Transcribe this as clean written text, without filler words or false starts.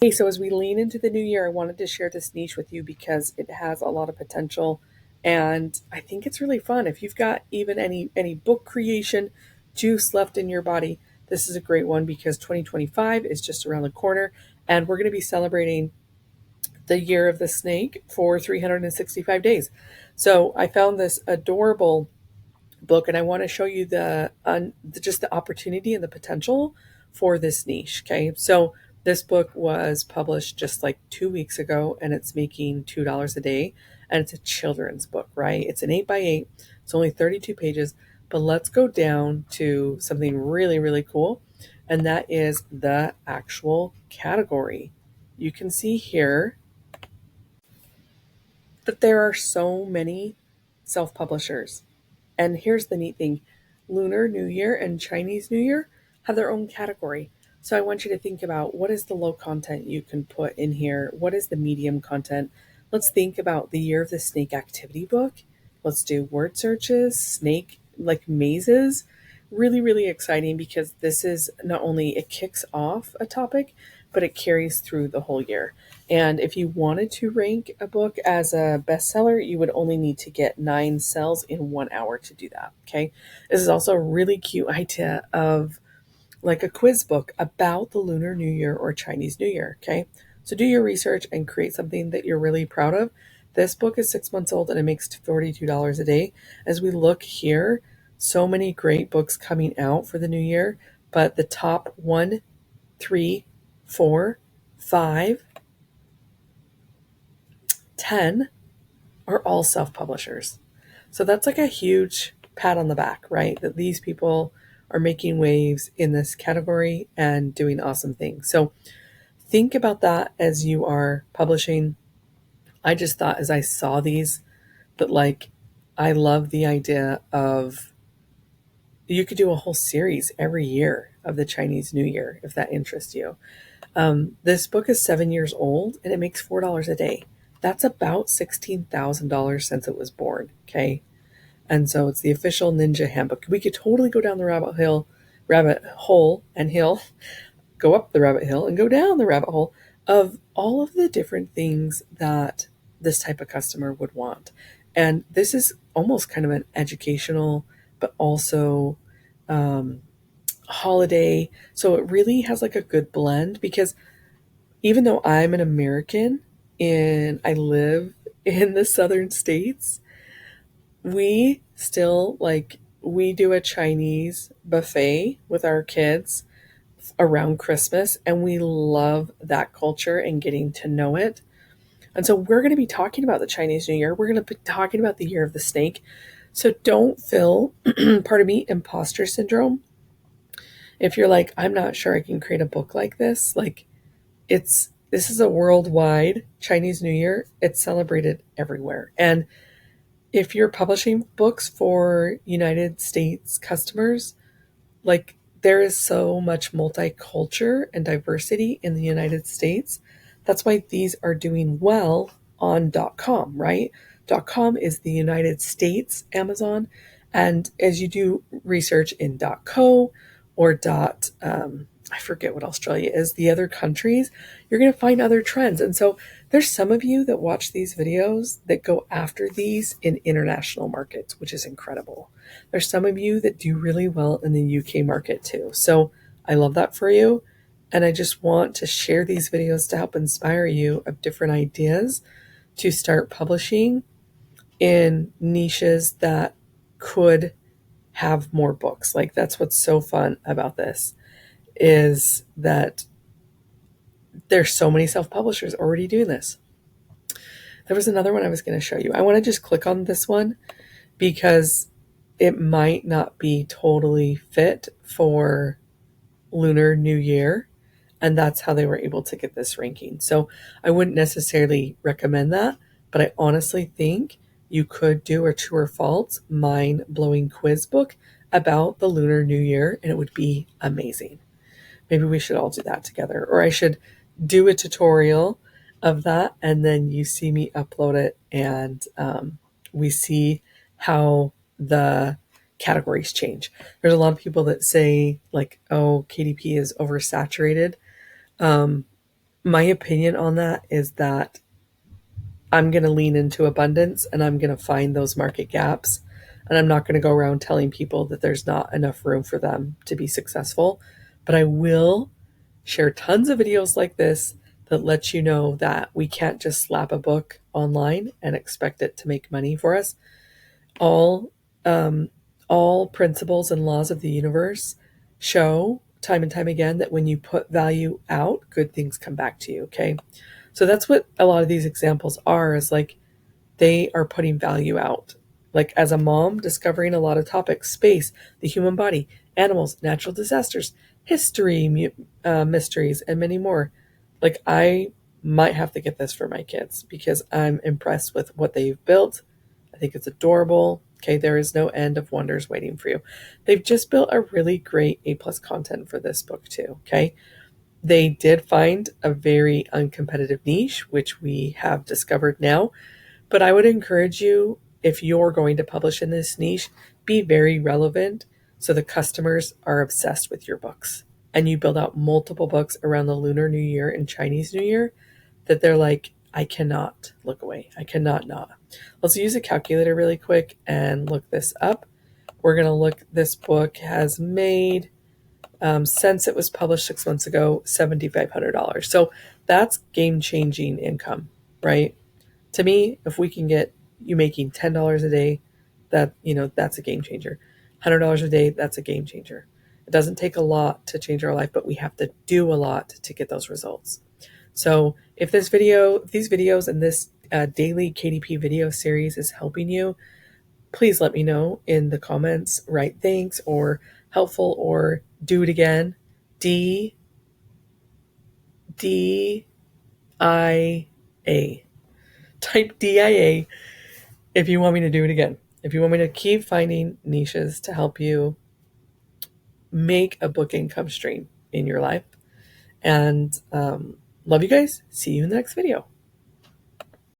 Hey, so as we lean into the new year, I wanted to share this niche with you because it has a lot of potential and I think it's really fun. If you've got even any book creation juice left in your body, this is a great one because 2025 is just around the corner and we're going to be celebrating the year of the snake for 365 days. So, I found this adorable book, and I want to show you just the opportunity and the potential for this niche. Okay, so this book was published just like 2 weeks ago, and it's making $2 a day, and it's a children's book, right? It's an 8 by 8. It's only 32 pages, but let's go down to something really really cool, and that is the actual category. You can see here that there are so many self publishers. And here's the neat thing: Lunar New Year and Chinese New Year have their own category. So I want you to think about what is the low content you can put in here? What is the medium content? Let's think about the Year of the Snake activity book. Let's do word searches, snake like mazes. Really, really exciting because this is not only it kicks off a topic, but it carries through the whole year. And if you wanted to rank a book as a bestseller, you would only need to get 9 sells in 1 hour to do that. Okay. This is also a really cute idea of like a quiz book about the Lunar New Year or Chinese New Year. Okay. So do your research and create something that you're really proud of. This book is 6 months old and it makes $42 a day. As we look here, so many great books coming out for the new year, but the top one, three, four, five, 10 are all self publishers. So that's like a huge pat on the back, right? That these people are making waves in this category and doing awesome things. So think about that as you are publishing. I just thought as I saw these that like I love the idea of you could do a whole series every year of the Chinese New Year if that interests you. This book is 7 years old and it makes $4 a day. That's about $16,000 since it was born. Okay. And so it's the official ninja handbook. We could totally go down the rabbit hole and hill, go up the rabbit hill and go down the rabbit hole of all of the different things that this type of customer would want. And this is almost kind of an educational, but also um, holiday. So it really has like a good blend because even though I'm an American and I live in the southern states, we still like we do a Chinese buffet with our kids around Christmas and we love that culture and getting to know it. And so we're going to be talking about the Chinese New Year. We're going to be talking about the Year of the Snake. So don't feel, pardon me, imposter syndrome. If you're like, I'm not sure I can create a book like this, like this is a worldwide Chinese New Year. It's celebrated everywhere. And if you're publishing books for United States customers, like there is so much multicultural and diversity in the United States. That's why these are doing well on .com, right? .com is the United States Amazon, and as you do research in .co or I forget what Australia is, the other countries, you're going to find other trends. And so there's some of you that watch these videos that go after these in international markets, which is incredible. There's some of you that do really well in the UK market too. So I love that for you. And I just want to share these videos to help inspire you of different ideas to start publishing in niches that could have more books. Like that's what's so fun about this is that there's so many self-publishers already doing this. There was another one I was going to show you. I want to just click on this one because it might not be totally fit for Lunar New Year. And that's how they were able to get this ranking. So I wouldn't necessarily recommend that, but I honestly think you could do a true or false mind blowing quiz book about the Lunar New Year, and it would be amazing. Maybe we should all do that together, or I should do a tutorial of that, and then you see me upload it, and we see how the categories change. There's a lot of people that say like, "Oh, KDP is oversaturated." My opinion on that is that I'm going to lean into abundance and I'm going to find those market gaps. And I'm not going to go around telling people that there's not enough room for them to be successful. But I will share tons of videos like this that let you know that we can't just slap a book online and expect it to make money for us. All all principles and laws of the universe show time and time again that when you put value out, good things come back to you. Okay. So that's what a lot of these examples are, is like they are putting value out. Like as a mom, discovering a lot of topics: space, the human body, animals, natural disasters, history, mysteries, and many more. Like I might have to get this for my kids because I'm impressed with what they've built. I think it's adorable. Okay, there is no end of wonders waiting for you. They've just built a really great A plus content for this book too. Okay, they did find a very uncompetitive niche, which we have discovered now. But I would encourage you, if you're going to publish in this niche, be very relevant so the customers are obsessed with your books. And you build out multiple books around the Lunar New Year and Chinese New Year that they're like, I cannot look away. I cannot not. Let's use a calculator really quick and look this up. We're going to look, this book has made, since it was published 6 months ago, $7,500. So that's game changing income, right? To me, if we can get you making $10 a day, that's a game changer. $100 a day, that's a game changer. It doesn't take a lot to change our life, but we have to do a lot to get those results. So if these videos and this daily KDP video series is helping you, please let me know in the comments. Write thanks or helpful or do it again. DIA. Type DIA if you want me to do it again. If you want me to keep finding niches to help you make a book income stream in your life. And love you guys. See you in the next video.